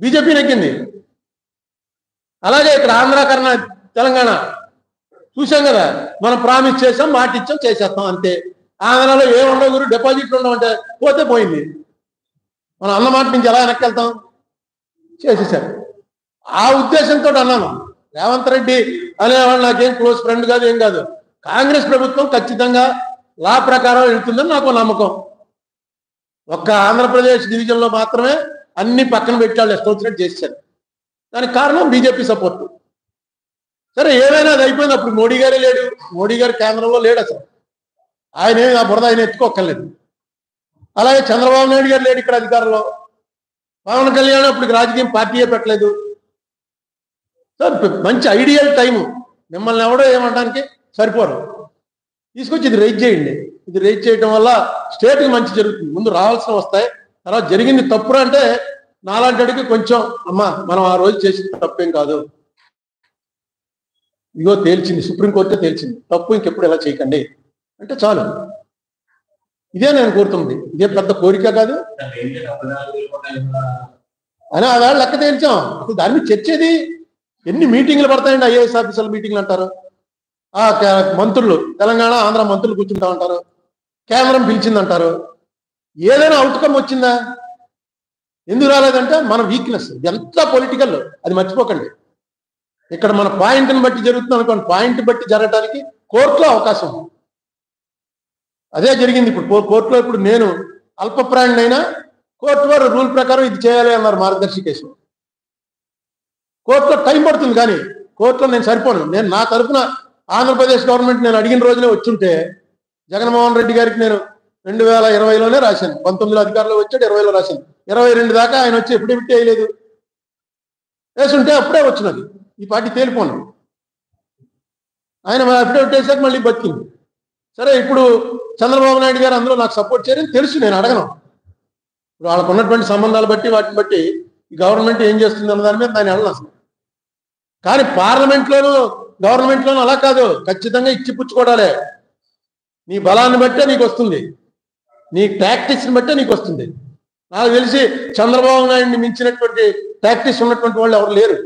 BJP నెగ్గింది. అలాగే ఇక్కడ ఆంధ్ర తెలంగాణ చూసాం కదా, మనం ప్రామిస్ చేసాం, మాట ఇచ్చాం, చేసేస్తాం అంతే. ఆంధ్రాలో ఏముండవు గురు, డిపాజిట్లు ఉండవంటే పోతే పోయింది. మనం అన్నమాట నుంచి ఎలా వెనక్కి వెళ్తాం? చేసేసారు. ఆ ఉద్దేశంతో అన్నాను, రేవంత్ రెడ్డి అనేవాళ్ళు నాకేం క్లోజ్ ఫ్రెండ్ కాదు, ఏం కాదు. కాంగ్రెస్ ప్రభుత్వం ఖచ్చితంగా లా ప్రకారం వెళ్తుందని నాకు నమ్మకం. ఒక్క ఆంధ్రప్రదేశ్ డివిజన్లో మాత్రమే అన్ని పక్కన పెట్టాళ్ళు ఇష్టం వచ్చినట్టు చేశారు. దానికి కారణం బీజేపీ సపోర్టు. సరే ఏమైనా అది అయిపోయింది. అప్పుడు మోడీ గారే లేడు, మోడీ గారు కేంద్రంలో లేడు అసలు. ఆయన ఆ బురద ఆయన ఎత్తుకోక్కర్లేదు. అలాగే చంద్రబాబు నాయుడు గారు లేడు ఇక్కడ అధికారంలో. పవన్ కళ్యాణ్ అప్పటికి రాజకీయం పార్టీయే పెట్టలేదు. సార్ మంచి ఐడియల్ టైము. మిమ్మల్ని ఎవడో ఏమంటానికి సరిపోరు. తీసుకొచ్చి ఇది రైజ్ చేయండి. ఇది రైజ్ చేయడం వల్ల స్టేట్కి మంచి జరుగుతుంది. ముందు రావాల్సిన వస్తాయి, తర్వాత జరిగింది తప్పురా అంటే నాలాంటికి కొంచెం అమ్మా మనం ఆ రోజు చేసిన తప్పేం కాదు, ఇగో తేల్చింది, సుప్రీంకోర్టే తేల్చింది, తప్పు ఇంకెప్పుడు ఇలా చేయకండి అంటే చాలు. ఇదే నేను కోరుతుంది. ఇదే పెద్ద కోరిక కాదు అని ఆ వేళ లెక్క తేల్చాం. అసలు దాని మీద చర్చేది. ఎన్ని మీటింగ్లు పడతాయండి, ఐఏఎస్ ఆఫీసర్ల మీటింగ్లు అంటారు, ఆ మంత్రులు తెలంగాణ ఆంధ్ర మంత్రులు కూర్చుంటా ఉంటారు, కేంద్రం పిలిచిందంటారు. ఏదైనా అవుట్కమ్ వచ్చిందా? ఎందుకు రాలేదంటే మన వీక్నెస్. ఎంత పొలిటికల్ అది మర్చిపోకండి. ఇక్కడ మన పాయింట్ని బట్టి జరుగుతుంది అనుకోండి, పాయింట్ బట్టి జరగడానికి కోర్టులో అవకాశం ఉంది. అదే జరిగింది ఇప్పుడు కోర్టులో. ఇప్పుడు నేను అల్పప్రాయుడిని అయినా కోర్టు వారు రూల్ ప్రకారం ఇది చేయాలి అన్నారు మార్గదర్శికేశం. కోర్టులో టైం పడుతుంది, కానీ కోర్టులో నేను సరిపోను. నేను నా తరఫున ఆంధ్రప్రదేశ్ గవర్నమెంట్ నేను అడిగిన రోజునే వచ్చుంటే జగన్మోహన్ రెడ్డి గారికి నేను 2020లోనే రాశాను. 19లో అధికారంలో వచ్చాడు, 20లో రాశాను. 22 దాకా ఆయన వచ్చి ఎఫిడవిట్ వేయలేదు. వేసుంటే అప్పుడే వచ్చినది, ఈ పార్టీ తేలిపోను. ఆయన అఫిడవిట్ వేసాక మళ్ళీ బతికింది. సరే ఇప్పుడు చంద్రబాబు నాయుడు గారు అందులో నాకు సపోర్ట్ చేయరని తెలుసు, నేను అడగను. ఇప్పుడు వాళ్ళకు ఉన్నటువంటి సంబంధాలు బట్టి వాటిని బట్టి ఈ గవర్నమెంట్ ఏం చేస్తుంది అన్న దాని మీద దాన్ని వెళ్ళను అసలు. కానీ పార్లమెంట్లోనూ గవర్నమెంట్లోనూ అలా కాదు, ఖచ్చితంగా ఇచ్చిపుచ్చుకోవడాలే. నీ బలాన్ని బట్టే నీకు వస్తుంది, నీ టాక్టిక్స్ని బట్టే నీకు వస్తుంది. నాకు తెలిసి చంద్రబాబు నాయుడిని మించినటువంటి టాక్టిక్స్ ఉన్నటువంటి వాళ్ళు ఎవరు లేరు.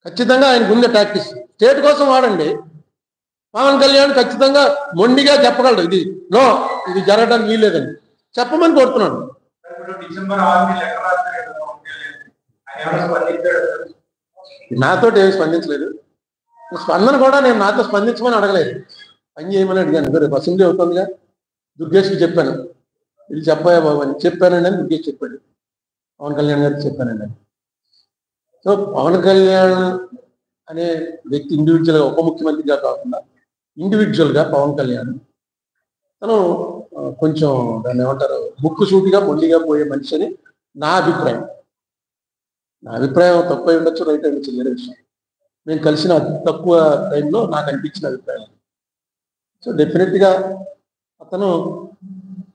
ఖచ్చితంగా ఆయనకు ఉంది టాక్టిక్స్. స్టేట్ కోసం వాడండి. పవన్ కళ్యాణ్ ఖచ్చితంగా మొండిగా చెప్పగలడు, ఇది నో, ఇది జరగడానికి వీల్లేదని చెప్పమని కోరుతున్నాను. నాతో ఏమి స్పందించలేదు. స్పందన కూడా నేను నాతో స్పందించమని అడగలేదు, పని చేయమని అడిగాను. రేపు అసెంబ్లీ అవుతుందిగా, దుర్గేష్కి చెప్పాను, ఇది చెప్పాయా బాబు అని చెప్పానండి అని దుర్గేష్ చెప్పాడు. పవన్ కళ్యాణ్ గారికి చెప్పానండి అని. సో పవన్ కళ్యాణ్ అనే వ్యక్తి ఇండివిజువల్గా, ఉప ముఖ్యమంత్రిగా కాకుండా ఇండివిజువల్గా పవన్ కళ్యాణ్ తను కొంచెం దాన్ని ఏమంటారు, ముక్కు సూటిగా మొండిగా పోయే మనిషి అని నా అభిప్రాయం. నా అభిప్రాయం తప్పు అయి ఉండొచ్చు, రైట్ అయి ఉండొచ్చు, వేరే విషయం. నేను కలిసిన అతి తక్కువ టైంలో నాకు అనిపించిన అభిప్రాయం. సో డెఫినెట్గా అతను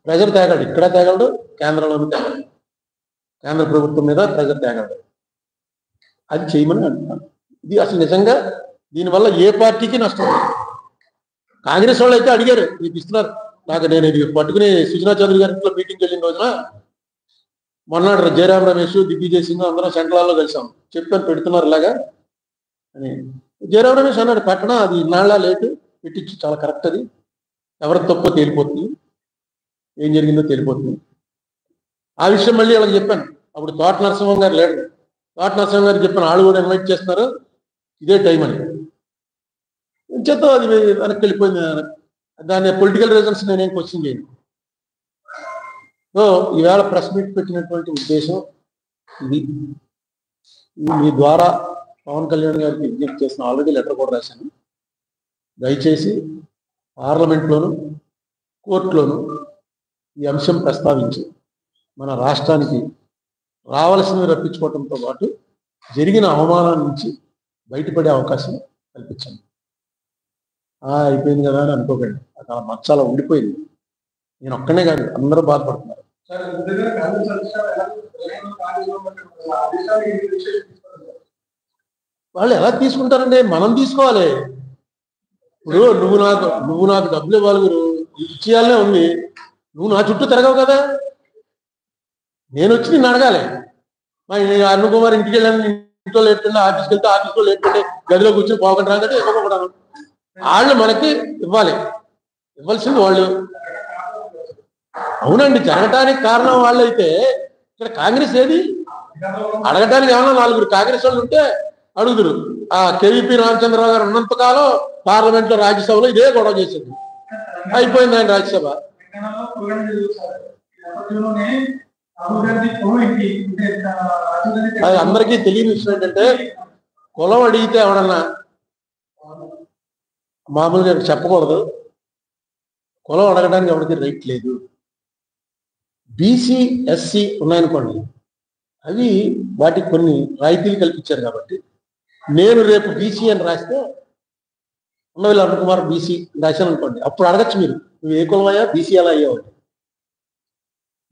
ప్రెజర్ తేగలడు, ఇక్కడ తేగలడు, కేంద్రంలోనూ తేగలడు, కేంద్ర ప్రభుత్వం మీద ప్రెజర్ తేగలడు. అది చేయమని అంటున్నాను. ఇది అసలు నిజంగా దీనివల్ల ఏ పార్టీకి నష్టం లేదు. కాంగ్రెస్ వాళ్ళు అయితే అడిగారు, మీకు ఇస్తున్నారు. నాకు నేను ఇది పట్టుకుని సుజనా చౌదరి గారి ఇంట్లో మీటింగ్కి వెళ్ళిన రోజున మొన్నటి జయరాం రమేష్, దిగ్విజయ్ సింగ్ అందరం సెంట్రల్లో కలిసాం. చెప్పాను పెడుతున్నారు ఇలాగా అని. జయరాం రమేష్ అన్నాడు, పెట్టడం అది ఇన్నాళ్ళ లేటు, పెట్టించు, చాలా కరెక్ట్, అది ఎవరి తప్పో తేలిపోతుంది, ఏం జరిగిందో తేలిపోతుంది. ఆ విషయం మళ్ళీ వాళ్ళకి చెప్పాను. అప్పుడు తోట నరసింహం గారు లేడు. తోట నరసింహం గారికి చెప్పాను, వాళ్ళు కూడా ఇన్వైట్ చేస్తున్నారు, ఇదే టైం అని. చేద్దాం, అది వెనక్కి వెళ్ళిపోయింది. దాన్ని పొలిటికల్ రీజన్స్ నేనేం క్వశ్చన్ చేయను. సో ఈవేళ ప్రెస్ మీట్ పెట్టినటువంటి ఉద్దేశం ఇది. మీ ద్వారా పవన్ కళ్యాణ్ గారికి విజ్ఞప్తి చేసిన, ఆల్రెడీ లెటర్ కూడా రాశాను, దయచేసి పార్లమెంట్లోను కోర్టులోను ఈ అంశం ప్రస్తావించి మన రాష్ట్రానికి రావాల్సినవి రప్పించుకోవడంతో పాటు జరిగిన అవమానం నుంచి బయటపడే అవకాశం కల్పించండి. అయిపోయింది కదా అని అనుకోకండి, అక్కడ మచ్చాల ఉండిపోయింది. నేను ఒక్కనే కాదు, అందరూ బాధపడుతున్నారు. వాళ్ళు ఎలా తీసుకుంటారండి? మనం తీసుకోవాలి. ఇప్పుడు నువ్వు నాకు డబ్బులు ఇవ్వాలి, గురు ఇచ్చేయాలనే ఉంది. నువ్వు నా చుట్టూ తిరగవు కదా, నేను వచ్చి నిన్ను అడగాలి. మరి అరుణ్ కుమార్ ఇంటికి వెళ్ళాను, ఇంట్లో లేటుండే, ఆఫీస్కి వెళ్తే ఆఫీస్లో లేటుండే, గదిలో కూర్చొని పోకుండా రాదంటే ఇవ్వకూడదు. వాళ్ళు మనకి ఇవ్వాలి, ఇవ్వాల్సింది వాళ్ళు. అవునండి, జరగటానికి కారణం వాళ్ళు అయితే ఇక్కడ కాంగ్రెస్ ఏది అడగటానికి? ఏమన్నా 4 కాంగ్రెస్ వాళ్ళు ఉంటే అడుగుదురు. ఆ కేవీపీ రామచంద్రరావు గారు ఉన్నంతకాలం పార్లమెంట్ లో, రాజ్యసభలో ఇదే గొడవ చేసింది. అయిపోయింది ఆయన రాజ్యసభ. అది అందరికీ తెలియని విషయం ఏంటంటే, కులం అడిగితే ఎవడన్నా మామూలుగా చెప్పకూడదు, కులం అడగడానికి ఎవరికి రైట్ లేదు. బీసీ ఎస్సీ ఉన్నాయనుకోండి, అవి వాటికి కొన్ని రాయితీలు కల్పించారు కాబట్టి నేను రేపు బీసీ అని రాస్తే ఉండవల్లి అరుణ్ కుమార్ బీసీ రాశాను అనుకోండి, అప్పుడు అడగచ్చు మీరు, నువ్వు ఏ కులం అయ్యా, బీసీ ఎలా అయ్యావు?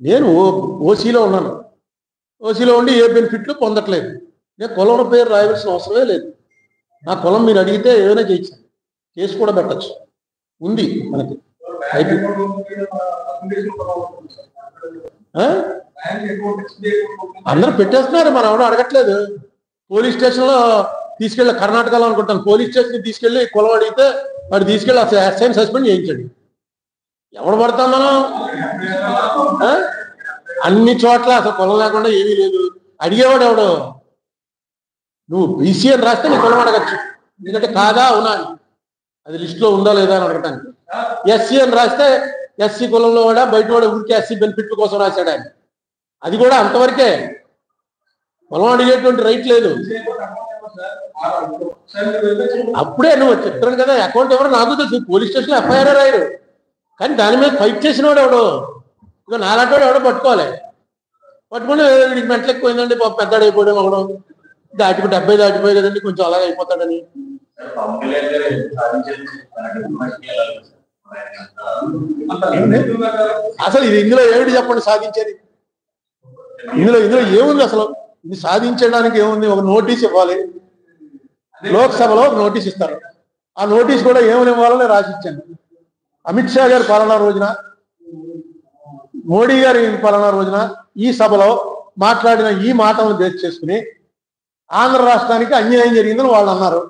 నేను ఓసీలో ఉన్నాను, ఓసీలో ఉండి ఏ బెనిఫిట్లు పొందట్లేదు, నేను కులం పేరు రాయవలసిన అవసరమే లేదు. నా కులం మీరు అడిగితే ఏదైనా చేయొచ్చు, కేసు కూడా పెట్టచ్చు, ఉంది మనకి. అందరూ పెట్టేస్తున్నారు, మనం ఎవడో అడగట్లేదు. పోలీస్ స్టేషన్లో తీసుకెళ్ళి, కర్ణాటకలో అనుకుంటాను, పోలీస్ స్టేషన్ తీసుకెళ్ళి కులం అడిగితే వాడు తీసుకెళ్ళి ఎస్ఐని సస్పెండ్ చేయించండి. ఎవడు పడతాం మనం? అన్ని చోట్ల అసలు కులం లేకుండా ఏమీ లేదు. అడిగేవాడు ఎవడు? నువ్వు బీసీ అని రాస్తే నీ కులం అడగచ్చు, ఎందుకంటే కాదా అవునా అది లిస్టులో ఉందా లేదా అని అడగటానికి. ఎస్సీ అని రాస్తే ఎస్సీ కులంలో కూడా బయట కూడా ఊరికే ఎస్సీ బెనిఫిట్ల కోసం రాశాడు ఆయన, అది కూడా అంతవరకే. కులం అడిగేటువంటి రైట్ లేదు. అప్పుడే నువ్వు చెప్తున్నాను కదా, అకౌంట్ ఎవరో నాకు తెలుసు, పోలీస్ స్టేషన్లో ఎఫ్ఐఆర్ రాయరు, కానీ దాని మీద ఫైట్ చేసిన వాడు ఎవడు? ఇక నాలాంటి వాడు ఎవడో పట్టుకోవాలి, పట్టుకుని వీడికి మెంటలు ఎక్కువైందండి, పెద్దడు అయిపోయాడు, ఒకడు దాటిపోయి 70 దాటిపోయి కదండి, కొంచెం అలాగే అయిపోతాడని. అసలు ఇది ఇందులో ఏమిటి చెప్పండి సాధించేది? ఇందులో ఏముంది అసలు? ఇది సాధించడానికి ఏముంది? ఒక నోటీస్ ఇవ్వాలి, లోక్సభలో ఒక నోటీస్ ఇస్తారు, ఆ నోటీస్ కూడా ఏమని ఇవ్వాలని రాసి ఇచ్చాను. అమిత్ షా గారి పాలనా రోజున, మోడీ గారి పాలనా రోజున ఈ సభలో మాట్లాడిన ఈ మాటలను బేస్ చేసుకుని ఆంధ్ర రాష్ట్రానికి అన్యాయం జరిగిందని వాళ్ళు అన్నారు,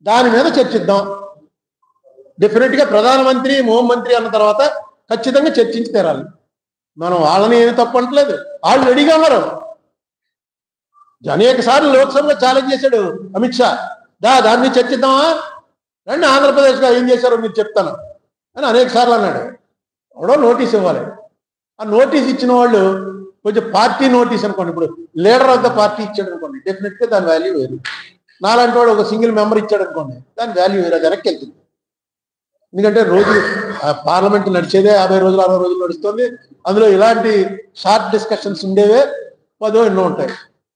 దాని మీద చర్చిద్దాం. డెఫినెట్ గా ప్రధానమంత్రి, హోంమంత్రి అన్న తర్వాత ఖచ్చితంగా చర్చించి తీరాలి. మనం వాళ్ళని ఏమి తప్పట్లేదు, వాళ్ళు రెడీగా ఉన్నారు. అనేక సార్లు లోక్సభలో ఛాలెంజ్ చేశాడు అమిత్ షా, దాన్ని చర్చిద్దామా రండి, ఆంధ్రప్రదేశ్లో ఏం చేశారో మీరు చెప్తాను అని అనేక సార్లు అన్నాడు. ఎవడో నోటీస్ ఇవ్వాలి, ఆ నోటీస్ ఇచ్చిన వాళ్ళు కొంచెం పార్టీ నోటీస్ అనుకోండి, ఇప్పుడు లీడర్ ఆఫ్ ద పార్టీ ఇచ్చాడు అనుకోండి, డెఫినెట్గా దాని వాల్యూ వేరు. నాలాంటి వాడు ఒక సింగిల్ మెంబర్ ఇచ్చాడు అనుకోండి, దాని వాల్యూ వేరు, అది వెనక్కి వెళ్తుంది. ఎందుకంటే రోజు పార్లమెంట్ నడిచేదే 50 రోజులు 60 రోజులు నడుస్తుంది, అందులో ఇలాంటి షార్ట్ డిస్కషన్స్ ఉండేవే 10 ఎన్నో ఉంటాయి.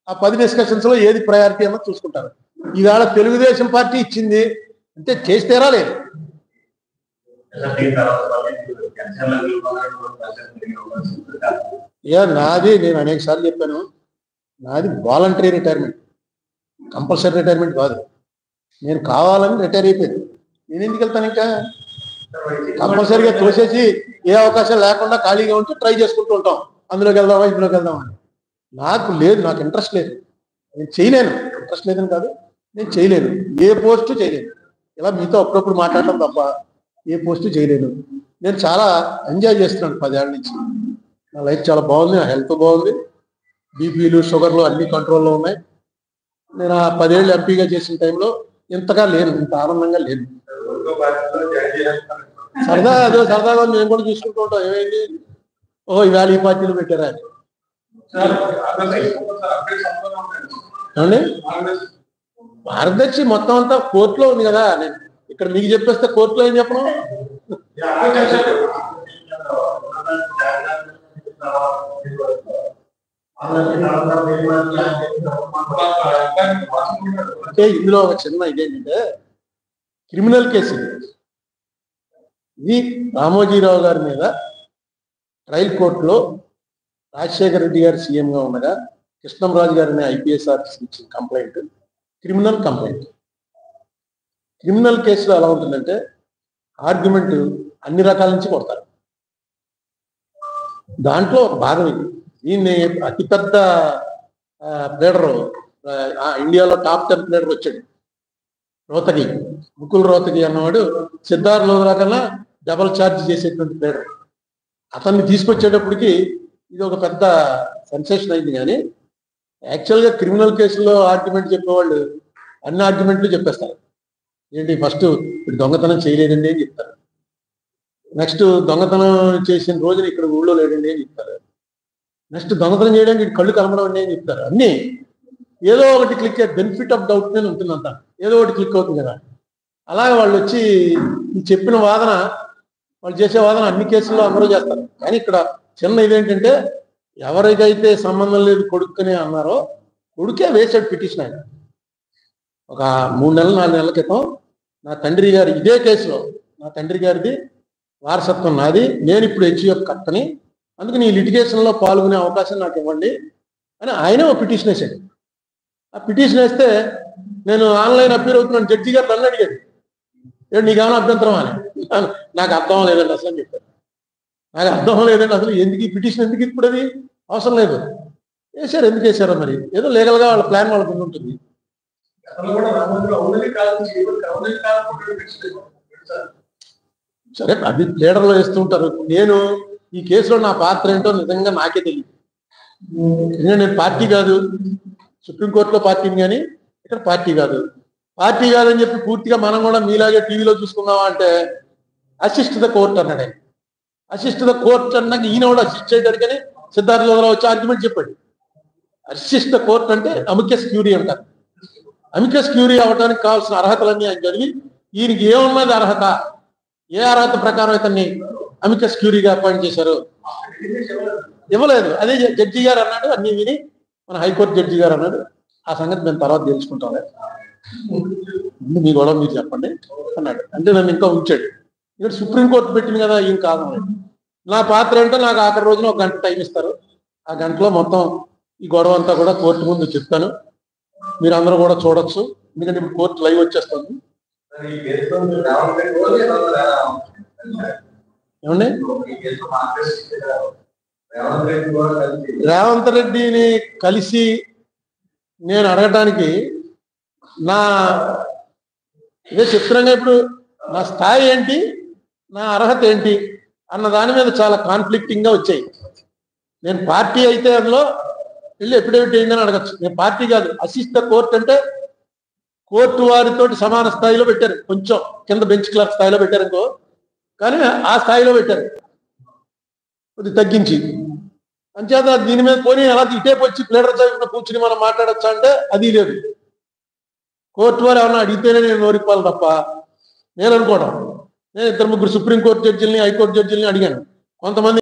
ఆ 10 డిస్కషన్స్లో ఏది ప్రయారిటీ అన్నది చూసుకుంటారు. ఈవేళ తెలుగుదేశం పార్టీ ఇచ్చింది అంటే చేసి తీరాలి. నాది, నేను అనేక సార్లు చెప్పాను, నాది వాలంటరీ రిటైర్మెంట్, కంపల్సరీ రిటైర్మెంట్ కాదు. నేను కావాలని రిటైర్ అయిపోయాను, నేను ఎందుకు వెళ్తాను? ఇంకా కంపల్సరీగా తోసేసి ఏ అవకాశం లేకుండా ఖాళీగా ఉంటూ ట్రై చేసుకుంటూ ఉంటాం, అందులోకి వెళ్దామా ఇందులోకి వెళ్దామని. నాకు లేదు, నాకు ఇంట్రెస్ట్ లేదు, నేను చేయలేను. ఇంట్రెస్ట్ లేదని కాదు, నేను చేయలేను, ఏ పోస్టు చేయలేను. ఇలా మీతో అప్పుడప్పుడు మాట్లాడటం తప్ప ఏ పోస్టు చేయలేను. నేను చాలా ఎంజాయ్ చేస్తున్నాను 10 ఏళ్ళ నుంచి, నా లైఫ్ చాలా బాగుంది, నా హెల్త్ బాగుంది, బీపీలు షుగర్లు అన్ని కంట్రోల్లో ఉన్నాయి. నేను ఆ 10 ఏళ్ళు ఎంపీగా చేసిన టైంలో ఇంతగా లేను, ఇంత ఆనందంగా లేను. సరదాగా మేము కూడా చూసుకుంటూ ఉంటాం, ఏమైంది ఓ ఈవేళ ఈ పార్టీలు పెట్టారా అని. ఏమండి, మార్గదర్శి మొత్తం అంతా కోర్టులో ఉంది కదా, నేను ఇక్కడ మీకు చెప్పేస్తే కోర్టులో ఏం చెప్పను. అంటే ఇందులో ఒక చిన్న ఇదేంటంటే, క్రిమినల్ కేసు ఇది రామోజీరావు గారి మీద ట్రయల్ కోర్టులో రాజశేఖర రెడ్డి గారు సీఎంగా ఉండగా కృష్ణంరాజు గారిని ఐపీఎస్ ఆఫీసర్ ఇచ్చిన కంప్లైంట్ క్రిమినల్ కంప్లైంట్. క్రిమినల్ కేసులో ఎలా ఉంటుందంటే, ఆర్గ్యుమెంట్ అన్ని రకాల నుంచి కొడతారు, దాంట్లో ఒక భాగం ఇది. దీన్ని అతిపెద్ద ప్లేడరు, ఇండియాలో టాప్ 10 ప్లేడర్ వచ్చాడు, రోహతగి, ముకుల్ రోహతగి అన్నవాడు సిద్ధార్థ్ లోధరా కన్నా డబల్ ఛార్జ్ చేసేటువంటి ప్లేడర్. అతన్ని తీసుకొచ్చేటప్పటికి ఇది ఒక పెద్ద సెన్సేషన్ అయింది. కానీ యాక్చువల్గా క్రిమినల్ కేసుల్లో ఆర్గ్యుమెంట్ చెప్పేవాళ్ళు అన్ని ఆర్గ్యుమెంట్లు చెప్పేస్తారు. ఏంటి, ఫస్ట్ ఇప్పుడు దొంగతనం చేయలేదండి అని చెప్తారు, నెక్స్ట్ దొంగతనం చేసిన రోజున ఇక్కడ ఊళ్ళో లేదండి అని చెప్తారు, నెక్స్ట్ దొంగతనం చేయడానికి కళ్ళు కనబడండి అని చెప్తారు. అన్నీ ఏదో ఒకటి క్లిక్ అయ్యే బెనిఫిట్ ఆఫ్ డౌట్ నేను ఉంటుందంట, ఏదో ఒకటి క్లిక్ అవుతుంది కదా. అలాగే వాళ్ళు వచ్చి ఈ చెప్పిన వాదన, వాళ్ళు చేసే వాదన అన్ని కేసుల్లో అందరూ చేస్తారు. కానీ ఇక్కడ చిన్న ఇదేంటంటే ఎవరికైతే సంబంధం లేదు కొడుకునే అన్నారో కొడుకే వేసాడు పిటిషన్. ఆయన ఒక 3 నెలలు 4 నెలల క్రితం నా తండ్రి గారి ఇదే కేసులో, నా తండ్రి గారిది వారసత్వం నాది, నేను ఇప్పుడు హెచ్యుఎఫ్ కట్టని, అందుకని ఈ లిటిగేషన్లో పాల్గొనే అవకాశం నాకు ఇవ్వండి అని ఆయనే ఒక పిటిషన్ వేసాడు. ఆ పిటిషన్ వేస్తే నేను ఆన్లైన్ అపీర్ అవుతున్నాను, జడ్జి గారు నన్ను అడిగాడు, నీకేమైనా అభ్యంతరం అని. నాకు అర్థం లేదండి అసలు అని చెప్పారు. నాకు అర్థం లేదండి అసలు, ఎందుకు ఈ పిటిషన్, ఎందుకు ఇప్పుడు అది అవసరం లేదు, వేసారు. ఎందుకు వేసారో మరి, ఏదో లీగల్గా వాళ్ళ ప్లాన్ వాళ్ళకు ఉంటుంది. సరే, అది ప్లేడర్లో వేస్తుంటారు. నేను ఈ కేసులో నా పాత్ర ఏంటో నిజంగా నాకే తెలియదు. ఎందుకంటే నేను పార్టీ కాదు, సుప్రీంకోర్టులో పార్టీని, కానీ ఇక్కడ పార్టీ కాదు. పార్టీ కాదని చెప్పి పూర్తిగా మనం కూడా మీలాగే టీవీలో చూసుకుందామా అంటే అసిస్ట్ ద కోర్ట్ అన్నాడు. అసిస్ట్ ద కోర్ట్ అన్నాక ఈయన కూడా అసిస్ట్ చేయడానికని సిద్ధార్థ లోధరా వచ్చి ఆర్గ్యుమెంట్ చెప్పాడు. అసిస్ట్ ద కోర్ట్ అంటే అమికస్ క్యూరీ అంటారు. అమికస్ క్యూరీ అవడానికి కావాల్సిన అర్హతలన్నీ ఆయన చదివి ఈయనకి ఏమున్నది అర్హత, ఏ అర్హత ప్రకారం ఇతన్ని అమికస్ క్యూరీగా అపాయింట్ చేశారు, ఇవ్వలేదు. అదే జడ్జి గారు అన్నాడు, అన్ని విని మన హైకోర్టు జడ్జి గారు అన్నాడు, ఆ సంగతి మేము తర్వాత తెలుసుకుంటాం, ముందు మీ గొడవ మీరు చెప్పండి అన్నాడు. అంటే నన్ను ఇంకా ఉంచాడు. ఇక్కడ సుప్రీంకోర్టు పెట్టింది కదా, ఏం కాదు. నా పాత్ర ఏంటో నాకు ఆఖరి రోజున 1 గంట టైం ఇస్తారు. ఆ గంటలో మొత్తం ఈ గొడవ అంతా కూడా కోర్టు ముందు చెప్తాను, మీరు అందరూ కూడా చూడొచ్చు. ఎందుకంటే ఇప్పుడు కోర్టు లైవ్ వచ్చేస్తుంది. ఏమండి, రేవంత్ రెడ్డిని కలిసి నేను అడగటానికి నా ఇదే చెప్తున్నాగా, ఇప్పుడు నా స్థాయి ఏంటి, నా అర్హత ఏంటి అన్న దాని మీద చాలా కాన్ఫ్లిక్టింగ్ గా వచ్చాయి. నేను పార్టీ అయితే అందులో వెళ్ళి ఎఫిడవిట్ అయిందని అడగచ్చు. నేను పార్టీ కాదు, అసిస్ట్ ద కోర్ట్ అంటే కోర్టు వారితో సమాన స్థాయిలో పెట్టారు, కొంచెం కింద బెంచ్ క్లర్క్ స్థాయిలో పెట్టారు ఇంకో, కానీ ఆ స్థాయిలో పెట్టారు కొద్ది తగ్గించి. అంచేత దీని మీద పోనీ అలా ఇటేపు వచ్చి ప్లేడర్ చదువుకున్న కూర్చుని మనం మాట్లాడచ్చా అంటే అది లేదు. కోర్టు వారు ఏమన్నా అడిగితేనే నేను నోరిప్పాలి తప్ప నేను అనుకోవడం. నేను 2-3 సుప్రీంకోర్టు జడ్జిల్ని, హైకోర్టు జడ్జిల్ని అడిగాను. కొంతమంది